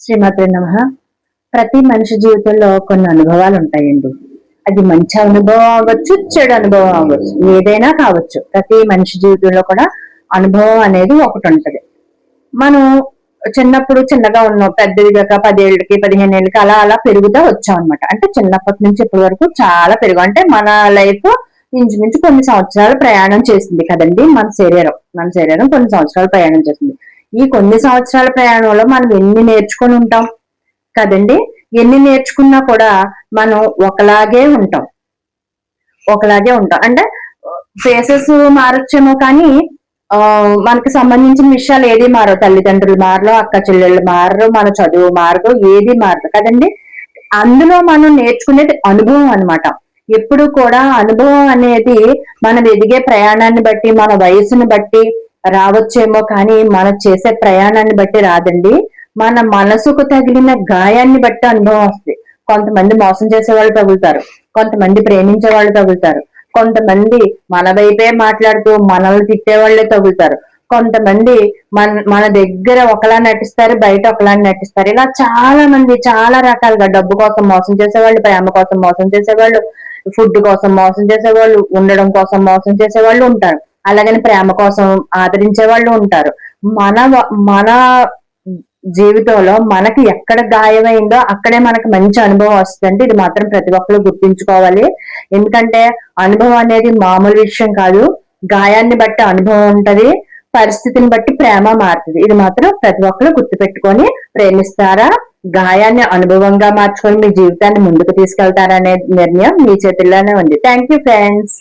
శ్రీమాత్రే నమః. ప్రతి మనిషి జీవితంలో కొన్ని అనుభవాలు ఉంటాయండి. అది మంచి అనుభవం అవ్వచ్చు, చెడు అనుభవం అవ్వచ్చు, ఏదైనా కావచ్చు. ప్రతి మనిషి జీవితంలో కూడా అనుభవం అనేది ఒకటి ఉంటది. మనం చిన్నప్పుడు చిన్నగా ఉన్నాం, పెద్దదిగాక 10 ఏళ్ళకి 15 ఏళ్ళకి అలా అలా పెరుగుతా వచ్చాం అనమాట. అంటే చిన్నప్పటి నుంచి ఇప్పటి వరకు చాలా పెరుగు అంటే మన లైఫ్ ఇంచుమించు కొన్ని సంవత్సరాలు ప్రయాణం చేసింది కదండి. మన శరీరం కొన్ని సంవత్సరాలు ప్రయాణం చేసింది. ఈ కొన్ని సంవత్సరాల ప్రయాణంలో మనం ఎన్ని నేర్చుకొని ఉంటాం కదండి. ఎన్ని నేర్చుకున్నా కూడా మనం ఒకలాగే ఉంటాం అంటే ఫేసెస్ మారొచ్చేమో కానీ ఆ మనకి సంబంధించిన విషయాలు ఏది మారవు. తల్లిదండ్రులు మారరు, అక్క చెల్లెళ్ళు మారరు, మన చదువు మారదు, ఏది మారదు కదండి. అందులో మనం నేర్చుకునేది అనుభవం అన్నమాట. ఎప్పుడు కూడా అనుభవం అనేది మనం ఎదిగే ప్రయాణాన్ని బట్టి, మన వయసుని బట్టి రావచ్చేమో కానీ మనం చేసే ప్రయాణాన్ని బట్టి రాదండి. మన మనసుకు తగిలిన గాయాన్ని బట్టి అనుభవం వస్తుంది. కొంతమంది మోసం చేసే వాళ్ళు తగులుతారు, కొంతమంది ప్రేమించే వాళ్ళు తగులుతారు, కొంతమంది మన వైపే మాట్లాడుతూ మనల్ని తిట్టే వాళ్ళే తగులుతారు, కొంతమంది మన దగ్గర ఒకలా నటిస్తారు, బయట ఒకలా నటిస్తారు. ఇలా చాలా మంది చాలా రకాలుగా డబ్బు కోసం మోసం చేసేవాళ్ళు, ప్రేమ కోసం మోసం చేసేవాళ్ళు, ఫుడ్ కోసం మోసం చేసేవాళ్ళు, ఉండడం కోసం మోసం చేసేవాళ్ళు ఉంటారు. అలాగని ప్రేమ కోసం ఆదరించే వాళ్ళు ఉంటారు. మన జీవితంలో మనకి ఎక్కడ గాయమైందో అక్కడే మనకి మంచి అనుభవం వస్తుందంటే ఇది మాత్రం ప్రతి ఒక్కరు గుర్తించుకోవాలి. ఎందుకంటే అనుభవం అనేది మామూలు విషయం కాదు. గాయాన్ని బట్టి అనుభవం ఉంటది, పరిస్థితిని బట్టి ప్రేమ మారుతుంది. ఇది మాత్రం ప్రతి ఒక్కరు గుర్తుపెట్టుకొని ప్రేమిస్తారా, గాయాన్ని అనుభవంగా మార్చుకొని మీ జీవితాన్ని ముందుకు తీసుకెళ్తారా అనే నిర్ణయం మీ చేతుల్లోనే ఉంది. Thank you friends.